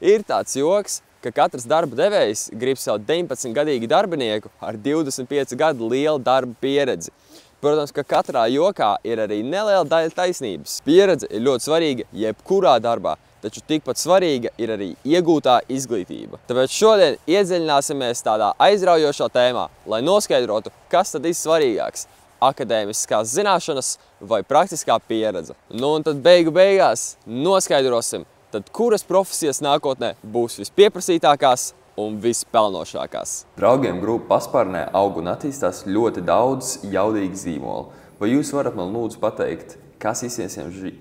Ir tāds joks, ka katrs darba devējs grib savu 19-gadīgu darbinieku ar 25 gadu lielu darba pieredzi. Protams, ka katrā jokā ir arī neliela daļa taisnības. Pieredze ir ļoti svarīga jebkurā darbā, taču tikpat svarīga ir arī iegūtā izglītība. Tāpēc šodien iedziļināsimies tādā aizraujošā tēmā, lai noskaidrotu, kas tad ir svarīgāks – akadēmiskās zināšanas vai praktiskā pieredze. Nu un tad beigās noskaidrosim, tad kuras profesijas nākotnē būs vispieprasītākās un vispelnošākās. Draugiem grupu paspārnē aug un attīstās ļoti daudz jaudīgi zīmoli. Vai jūs varat man lūdzu pateikt, kas visiem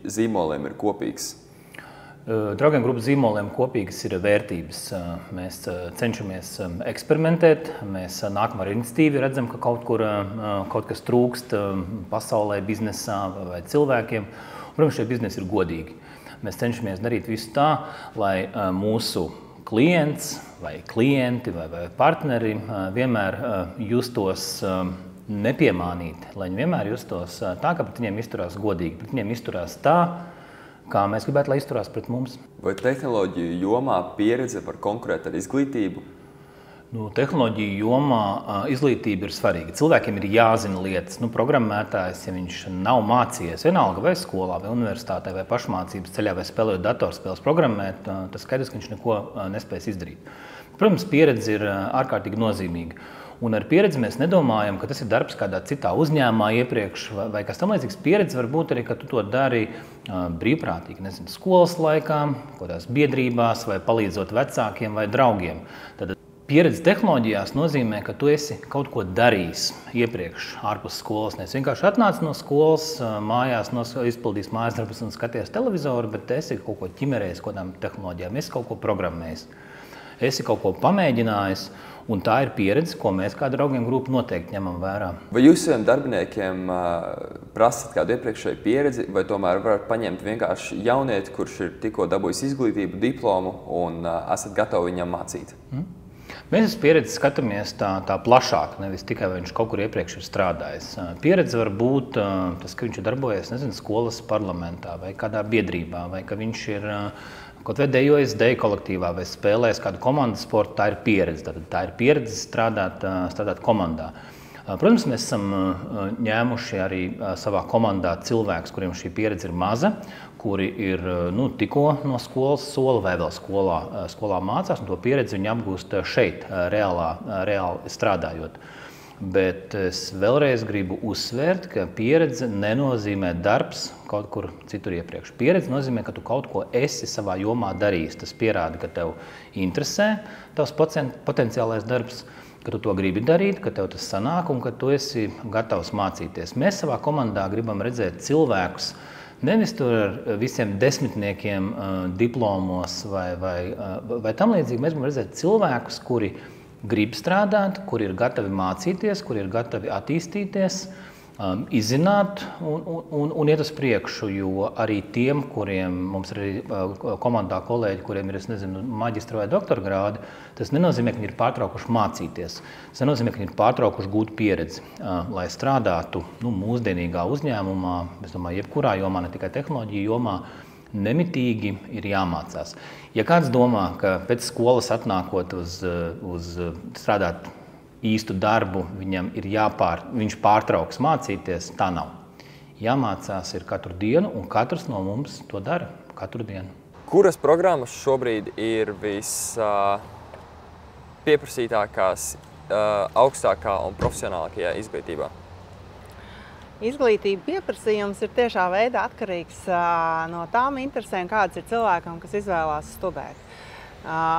zīmoliem ir kopīgs? Draugiem grupu zīmoliem kopīgas ir vērtības. Mēs cenšamies eksperimentēt, mēs nākam ar iniciatīvu, redzam, ka kaut kas trūkst pasaulē, biznesā vai cilvēkiem. Protams, šie biznesi ir godīgi. Mēs cenšamies darīt visu tā, lai mūsu klients vai klienti vai partneri vienmēr justos nepiemānīti, lai viņi vienmēr justos tā, ka pret viņiem izturās godīgi, pret viņiem izturās tā, kā mēs gribētu, lai izturās pret mums. Vai tehnoloģiju jomā pieredze var konkurēt ar izglītību? Tehnoloģiju jomā izglītība ir svarīga. Cilvēkiem ir jāzina lietas. Programmētājs, ja viņš nav mācījies vienalga vai skolā, vai universitātē, vai pašmācības ceļā, vai spēlējot datorspēles programmēt, tas skaidrs, ka viņš neko nespēs izdarīt. Protams, pieredze ir ārkārtīgi nozīmīga. Un ar pieredzi mēs nedomājam, ka tas ir darbs kādā citā uzņēmumā iepriekš vai kas tam līdzīgs. Pieredze var būt arī, ka tu to dari brīvprātīgi, nezinu, skolas laikā, kādās biedrībās vai palīdzot vecākiem vai draugiem. Tad pieredze tehnoloģijās nozīmē, ka tu esi kaut ko darījis iepriekš ārpus skolas. Nevis vienkārši atnāc no skolas, mājās izpildījis mājas darbus un skaties televizoru, bet esi kaut ko ķimerējis, kādām tehnoloģijām, esi kaut ko programmējis, esi kaut ko pamēģinājis. Un tā ir pieredze, ko mēs kā draugiem grupu noteikti ņemam vērā. Vai jūs saviem darbiniekiem prasat kādu iepriekšēju pieredzi, vai tomēr varat paņemt vienkārši jaunieti, kurš ir tikko dabūjis izglītību, diplomu un esat gatavi viņam mācīt? Mēs uz pieredzi skatāmies tā plašāk, nevis tikai vai viņš kaut kur iepriekš ir strādājis. Pieredze var būt tas, ka viņš ir darbojies, nezinu, skolas parlamentā vai kādā biedrībā, vai ka viņš ir kaut vai dejojas deju kolektīvā vai spēlēs kādu komandas sportu, tā ir pieredze. Tātad tā ir pieredze strādāt komandā. Protams, mēs esam ņēmuši arī savā komandā cilvēkus, kuriem šī pieredze ir maza, kuri ir tikko no skolas sola vai vēl skolā mācās, un to pieredzi viņi apgūst šeit, reāli strādājot. Bet es vēlreiz gribu uzsvērt, ka pieredze nenozīmē darbs kaut kur citur iepriekš. Pieredze nozīmē, ka tu kaut ko esi savā jomā darījis. Tas pierāda, ka tev interesē tavs potenciālais darbs, ka tu to gribi darīt, ka tev tas sanāk un ka tu esi gatavs mācīties. Mēs savā komandā gribam redzēt cilvēkus, nevis tur ar visiem desmitniekiem diplomos vai tam līdzīgi. Mēs gribam redzēt cilvēkus, kuri grib strādāt, kuri ir gatavi mācīties, kuri ir gatavi attīstīties, izzināt un iet uz priekšu, jo arī tiem, kuriem mums ir komandā kolēģi, kuriem ir, es nezinu, maģistra vai doktora grādi, tas nenozīmē, ka viņi ir pārtraukuši mācīties. Tas nenozīmē, ka viņi ir pārtraukuši gūt pieredzi, lai strādātu mūsdienīgā uzņēmumā, es domāju, jebkurā jomā, ne tikai tehnoloģiju jomā, nemitīgi ir jāmācās. Ja kāds domā, ka pēc skolas atnākot uz strādāt īstu darbu, viņš pārtrauks mācīties, tā nav. Jāmācās ir katru dienu, un katrs no mums to dara katru dienu. Kuras programmas šobrīd ir vispieprasītākās augstākā un profesionālākajā izglītībā? Izglītība pieprasījums ir tiešā veidā atkarīgs no tām interesēm, kādas ir cilvēkam, kas izvēlās studēt.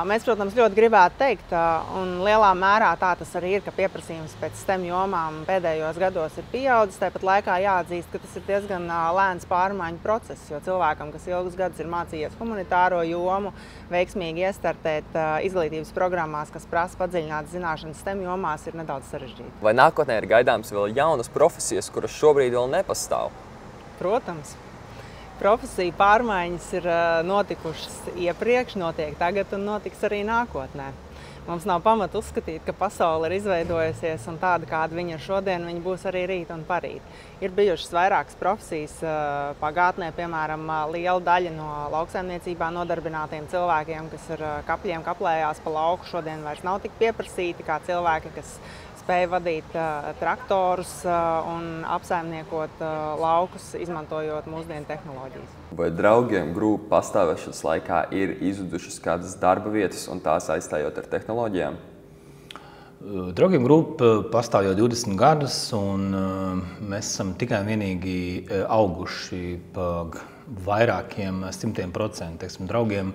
Mēs, protams, ļoti gribētu teikt, un lielā mērā tā tas arī ir, ka pieprasījums pēc STEM jomām pēdējos gados ir pieaudzis. Tāpat laikā jāatzīst, ka tas ir diezgan lēns pārmaiņu process, jo cilvēkam, kas ilgus gadus ir mācījies humanitāro jomu, veiksmīgi iestartēt izglītības programmās, kas prasa padziļinātas zināšanas STEM jomās, ir nedaudz sarežģīti. Vai nākotnē ir gaidāms vēl jaunas profesijas, kuras šobrīd vēl nepastāv? Protams. profesiju pārmaiņas ir notikušas iepriekš, notiek tagad un notiks arī nākotnē. Mums nav pamata uzskatīt, ka pasaule ir izveidojusies un tāda, kāda viņa ir šodien, viņa būs arī rīt un parīt. Ir bijušas vairākas profesijas pagātnē, piemēram, liela daļa no lauksaimniecībā nodarbinātiem cilvēkiem, kas ar kapļiem kaplējās pa lauku, šodien vairs nav tik pieprasīti kā cilvēki, kas spēja vadīt traktorus un apsaimniekot laukus, izmantojot mūsdienu tehnoloģijas. Vai Draugiem grupu pastāvēšanas laikā ir izzudušas kādas darba vietas un tās aizstājot ar tehnoloģijām? Draugiem grupa pastāv jau 20 gadus, un mēs esam tikai vienīgi auguši pa vairākiem 100%. Draugiem,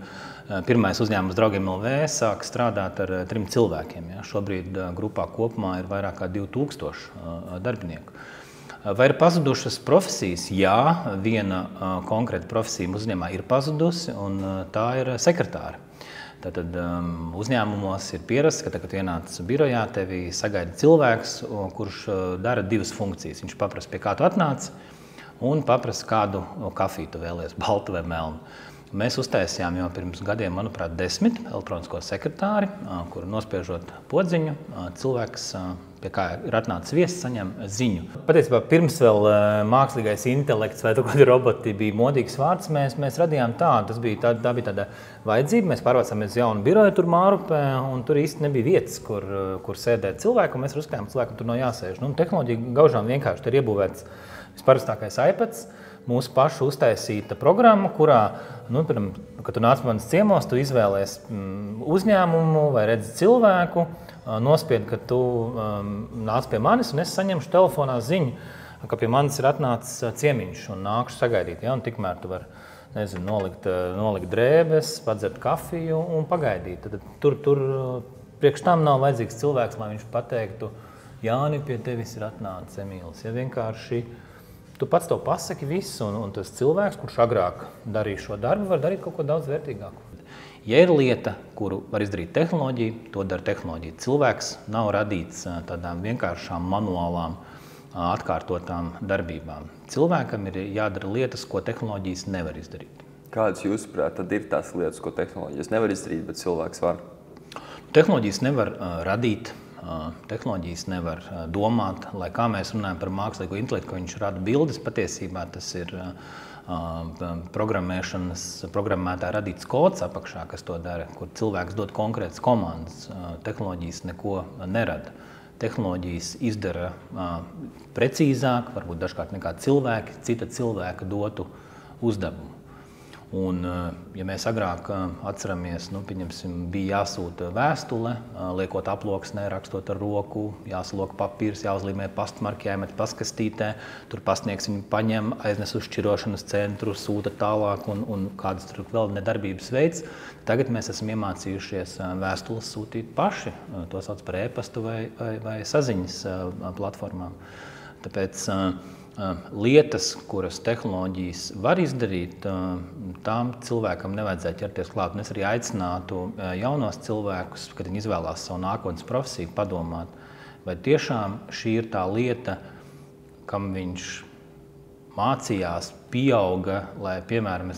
pirmais uzņēmums Draugiem LV sāk strādāt ar 3 cilvēkiem. Ja? Šobrīd grupā kopumā ir vairāk kā 2000 darbinieku. Vai ir pazudušas profesijas? Jā, viena konkrēta profesija uzņēmumā ir pazudusi, un tā ir sekretāra. Tātad uzņēmumos ir pierasts, ka, kad ienāc birojā, tevi sagaida cilvēks, kurš dara 2 funkcijas. Viņš paprasa, pie kā tu atnāc, un paprasa, kādu kafiju tu vēlies, baltu vai melnu. Mēs uztaisījām jau pirms gadiem, manuprāt, 10 elektronisko sekretāri, kuru nospiežot podziņu, cilvēks, pie kā ir atnācis viesis, saņem ziņu. Patiesībā pirms vēl mākslīgais intelekts vai kādi roboti bija modīgs vārds, mēs radījām tādu. Tā bija tāda vajadzība. Mēs pārvācāmies uz jaunu biroju tur Mārupē, un tur īsti nebija vietas, kur sēdēt cilvēku, un mēs uzskatījām, ka cilvēkam tur nav jāsēž. Tehnoloģija gaužām vienkārši. Tur ir iebūvēts visparastākais iPads, mūsu pašu uztaisīta programma, kurā, kad tu nāc manas ciemos, tu izvēlies uzņēmumu vai redzi cilvēku, nospied, ka tu nāc pie manis, un es saņemšu telefonā ziņu, ka pie manis ir atnācis ciemiņš un nākšu sagaidīt. Ja? Un tikmēr tu vari, nolikt drēbes, padzert kafiju un pagaidīt. Tur priekš tam nav vajadzīgs cilvēks, lai viņš pateiktu, Jāni, pie tevis ir atnācis Emīls. Ja vienkārši tu pats to pasaki visu, un tas cilvēks, kurš agrāk darīja šo darbu, var darīt kaut ko daudz vērtīgāku. Ja ir lieta, kuru var izdarīt tehnoloģija, to dara tehnoloģija. Cilvēks nav radīts tādām vienkāršām manuālām, atkārtotām darbībām. Cilvēkam ir jādara lietas, ko tehnoloģijas nevar izdarīt. Kādas jūsuprāt tad ir tās lietas, ko tehnoloģijas nevar izdarīt, bet cilvēks var? Tehnoloģijas nevar radīt. Tehnoloģijas nevar domāt, lai kā mēs runājam par mākslīgo intelektu, ka viņš rada bildes, patiesībā tas ir programmētā radīts kods apakšā, kas to dara, kur cilvēks dod konkrētas komandas. Tehnoloģijas neko nerada. Tehnoloģijas izdara precīzāk, varbūt dažkārt nekā cilvēki, cita cilvēka dotu uzdevumu. Un, ja mēs agrāk atceramies, bija jāsūta vēstule, liekot aploksnē, rakstot ar roku, jāsaloka papīrs, jāuzlīmē pastmarki, jāiemet paskastītē, tur pastnieks viņu paņem, aiznes uz šķirošanas centru, sūta tālāk un kādas tur vēl nedarbības veids. Tagad mēs esam iemācījušies vēstules sūtīt paši, to sauc par e-pastu vai saziņas platformām. Tāpēc lietas, kuras tehnoloģijas var izdarīt, tām cilvēkam nevajadzētu ķerties klāt. Un es arī aicinātu jaunos cilvēkus, kad viņi izvēlās savu nākotnes profesiju, padomāt, vai tiešām šī ir tā lieta, kam viņš mācījās, pieauga, lai, piemēram,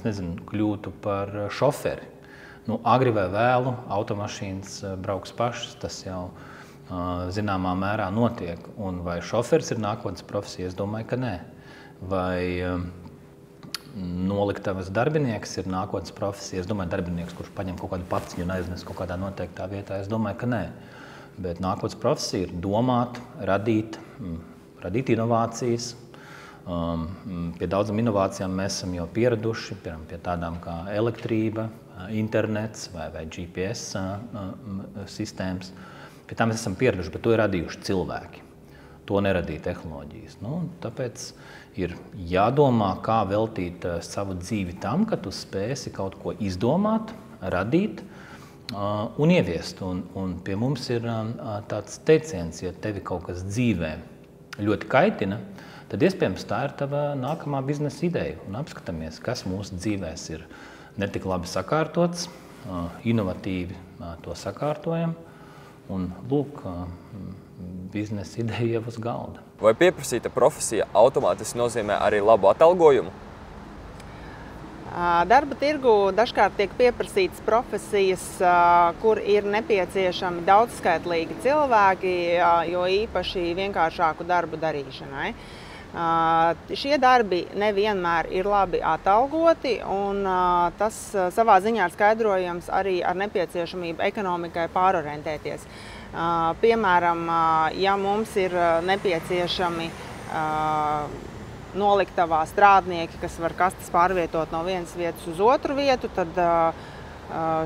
kļūtu par šoferi. Agri vai vēlu automašīnas brauks pašas, tas jau zināmā mērā notiek. Un vai šoferis ir nākotnes profesija? Es domāju, ka nē. Vai noliktavas darbinieks ir nākotnes profesija? Es domāju, darbinieks, kurš paņem kaut kādu paciņu un aiznes kaut kādā noteiktā vietā. Es domāju, ka nē. Bet nākotnes profesija ir domāt, radīt inovācijas. Pie daudzām inovācijām mēs esam jau pieraduši, piemēram, pie tādām kā elektrība, internets vai GPS sistēmas. Pie tā mēs esam pieraduši, bet to ir radījuši cilvēki. To neradīja tehnoloģijas. Tāpēc ir jādomā, kā veltīt savu dzīvi tam, ka tu spēsi kaut ko izdomāt, radīt un ieviest. Un pie mums ir tāds teiciens, ja tevi kaut kas dzīvē ļoti kaitina, tad iespējams tā ir tava nākamā biznesa ideja. Un apskatāmies, kas mūsu dzīvēs ir netik labi sakārtots, inovatīvi to sakārtojam. Un lūk, biznesa ideja jau uz galda. Vai pieprasīta profesija automātiski nozīmē arī labu atalgojumu? Darba tirgu dažkārt tiek pieprasītas profesijas, kur ir nepieciešami daudzskaitlīgi cilvēki, jo īpaši vienkāršāku darbu darīšanai. Šie darbi nevienmēr ir labi atalgoti, un tas savā ziņā ir skaidrojams arī ar nepieciešamību ekonomikai pārorientēties. Piemēram, ja mums ir nepieciešami noliktavā strādnieki, kas var kastes pārvietot no vienas vietas uz otru vietu, tad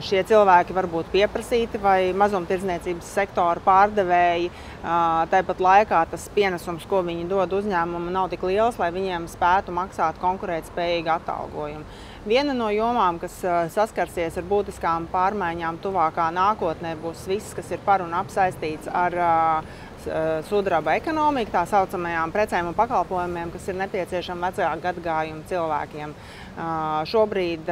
šie cilvēki var būt pieprasīti, vai mazumtirdzniecības sektora pārdevēji. Tāpat laikā tas pienesums, ko viņi dod uzņēmumu, nav tik liels, lai viņiem spētu maksāt konkurētspējīgu atalgojumu. Viena no jomām, kas saskarsies ar būtiskām pārmaiņām tuvākā nākotnē, būs viss, kas ir par un apsaistīts ar sudraba ekonomiku, tā saucamajām precēm un pakalpojumiem, kas ir nepieciešami vecāku gadagājumu cilvēkiem. Šobrīd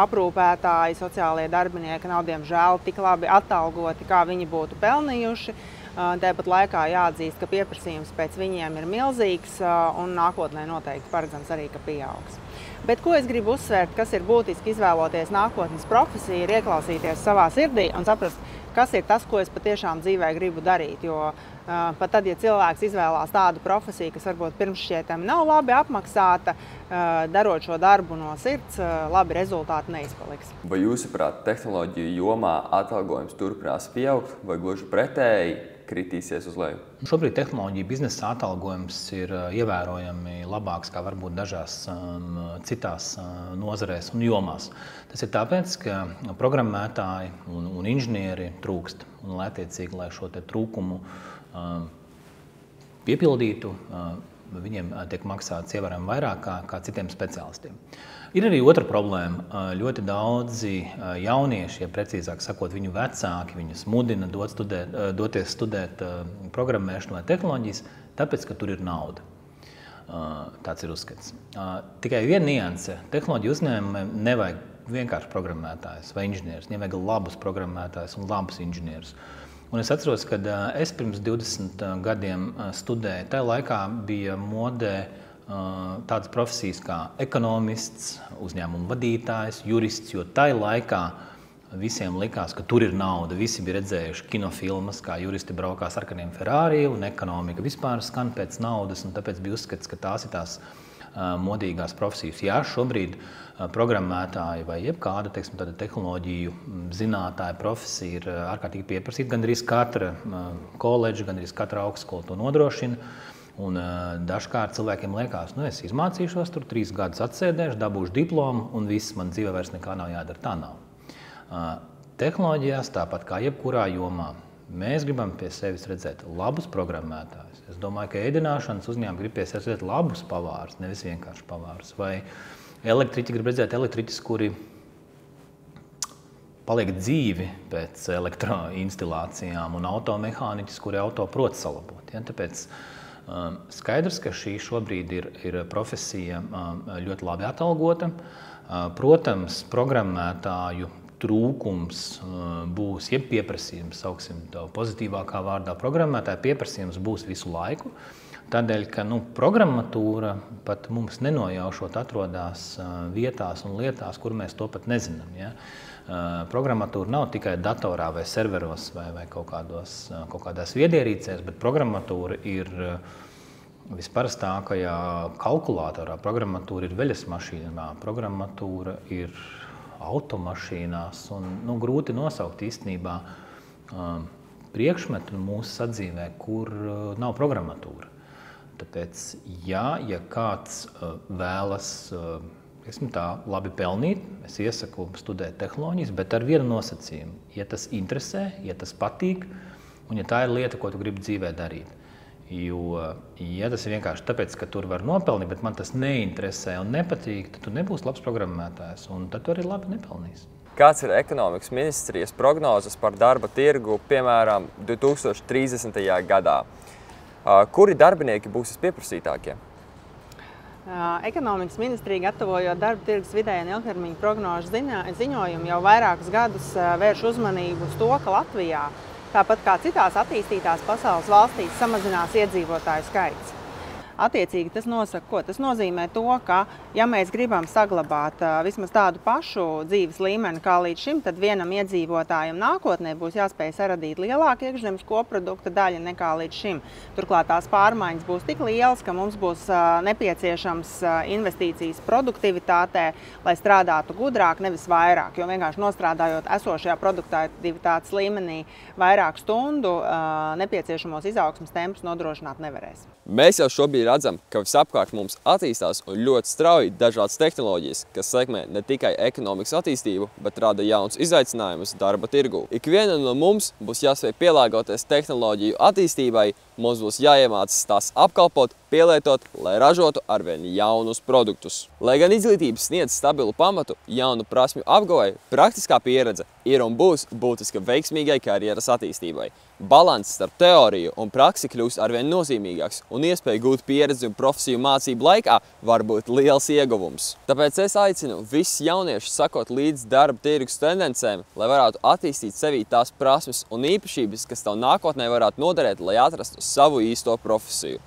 aprūpētāji, sociālie darbinieki nav, diemžēl, tik labi atalgoti, kā viņi būtu pelnījuši. Tāpat laikā jāatzīst, ka pieprasījums pēc viņiem ir milzīgs un nākotnē noteikti paredzams arī, ka pieaugs. Bet ko es gribu uzsvērt, kas ir būtiski izvēloties nākotnes profesiju, ir ieklausīties savā sirdī un saprast, kas ir tas, ko es patiešām dzīvē gribu darīt. Jo pat tad, ja cilvēks izvēlās tādu profesiju, kas varbūt pirmšķietami nav labi apmaksāta, darot šo darbu no sirds, labi rezultāti neizpaliks. Vai jūsuprāt, tehnoloģiju jomā atalgojums turpinās pieaugt vai gluži pretēji kritīsies uz leju? Šobrīd tehnoloģija biznesa atalgojums ir ievērojami labāks kā varbūt dažās citās nozarēs un jomās. Tas ir tāpēc, ka programmētāji un inženieri trūkst. Un attiecīgi, lai šo trūkumu piepildītu, viņiem tiek maksāts ievērojami vairāk kā citiem speciālistiem. Ir arī otra problēma. Ļoti daudzi jaunieši, ja precīzāk sakot, viņu vecāki, viņus mudina doties studēt programmēšanu vai tehnoloģijas, tāpēc, ka tur ir nauda. Tāds ir uzskats. Tikai viena nianse. Tehnoloģiju uzņēmumiem nevajag vienkārši programmētājus vai inženierus. Viņiem vajag labus programmētājus un labus inženierus. Un es atceros, kad es pirms 20 gadiem studēju, tajā laikā bija modē tādas profesijas kā ekonomists, uzņēmuma vadītājs, jurists, jo tajā laikā visiem likās, ka tur ir nauda. Visi bija redzējuši kinofilmas, kā juristi braukā sarkaniem Ferrari, un ekonomika vispār skan pēc naudas, un tāpēc bija uzskats, ka tās ir tās modīgās profesijas. Jā, šobrīd programmētāji vai jebkāda, teiksim, tāda tehnoloģiju zinātāja profesija ir ārkārtīgi pieprasīta. Gan arī katra koledža, gan arī katra augstskola to nodrošina. Un dažkārt cilvēkiem liekas, es izmācīšos tur 3 gadus atsēdēšu, dabūšu diplomu un viss, man dzīvē vairs nekā nav jādara. Tā nav. Tehnoloģijās, tāpat kā jebkurā jomā, mēs gribam pie sevis redzēt labus programmētājus. Es domāju, ka ēdināšanas uzņēmumi grib pie sevis redzēt labus pavārus, nevis vienkārši pavārus. Vai elektriķi grib redzēt elektriķus, kuri paliek dzīvi pēc elektroinstalācijām, un automehāniķus, kuri auto prot salabot. Ja? Tāpēc skaidrs, ka šī šobrīd ir profesija ļoti labi atalgota. Protams, programmētāju trūkums būs, jeb pieprasījums, sauksim to pozitīvākā vārdā, programmētāju pieprasījums būs visu laiku. Tādēļ, ka programmatūra pat mums nenojaušot atrodās vietās un lietās, kur mēs to pat nezinām. Ja? Programmatūra nav tikai datorā vai serveros vai kaut kādās viedierīcēs, bet programmatūra ir visparastākajā kalkulatorā, programmatūra ir veļas mašīnā, programmatūra ir automašīnās un grūti nosaukt īstenībā priekšmetu mūsu sadzīvē, kur nav programmatūra. Tāpēc, ja kāds vēlas labi pelnīt, es iesaku studēt tehnoloģijas, bet ar vienu nosacījumu. Ja tas interesē, ja tas patīk, un ja tā ir lieta, ko tu gribi dzīvē darīt. Jo, ja tas ir vienkārši tāpēc, ka tur var nopelnīt, bet man tas neinteresē un nepatīk, tad tu nebūsi labs programmētājs, un tad tu arī labi nepelnīsi. Kāds ir ekonomikas ministrijas prognozes par darba tirgu, piemēram, 2030. gadā? Kuri darbinieki būs vispieprasītākie? Ekonomikas ministrija, gatavojot darba tirgus vidēja un ilgtermiņa prognožu ziņojumu, jau vairākus gadus vērš uzmanību uz to, ka Latvijā, tāpat kā citās attīstītās pasaules valstīs, samazinās iedzīvotāju skaits. Attiecīgi tas nosaka, ko? Tas nozīmē to, ka, ja mēs gribam saglabāt vismaz tādu pašu dzīves līmeni kā līdz šim, tad vienam iedzīvotājam nākotnē būs jāspēj saradīt lielāka iekšzemes koprodukta daļa nekā līdz šim. Turklāt tās pārmaiņas būs tik lielas, ka mums būs nepieciešams investīcijas produktivitātē, lai strādātu gudrāk, nevis vairāk, jo vienkārši nostrādājot esošajā produktivitātes līmenī vairāk stundu, nepieciešamos izaugsmes tempus nodrošināt nevarēs. Mēs jau šobrīd redzam, ka visapkārt mums attīstās un ļoti strauji dažādas tehnoloģijas, kas sekmē ne tikai ekonomikas attīstību, bet rada jauns izaicinājumus darba tirgū. Ikvienam no mums būs jāspēj pielāgoties tehnoloģiju attīstībai, mums būs jāiemācās tās apkalpot, pielietot, lai ražotu arvien jaunus produktus. Lai gan izglītības sniedz stabilu pamatu jaunu prasmju apguvei, praktiskā pieredze ir un būs būtiska veiksmīgai karjeras attīstībai. Balanss starp teoriju un praksi kļūs arvien nozīmīgāks, un iespēja gūt pieredzi un profesiju mācību laikā var būt liels ieguvums. Tāpēc es aicinu visus jauniešus sakot līdz darba tirgus tendencēm, lai varētu attīstīt sevī tās prasmes un īpašības, kas tev nākotnē varētu noderēt, lai atrastu savu īsto profesiju.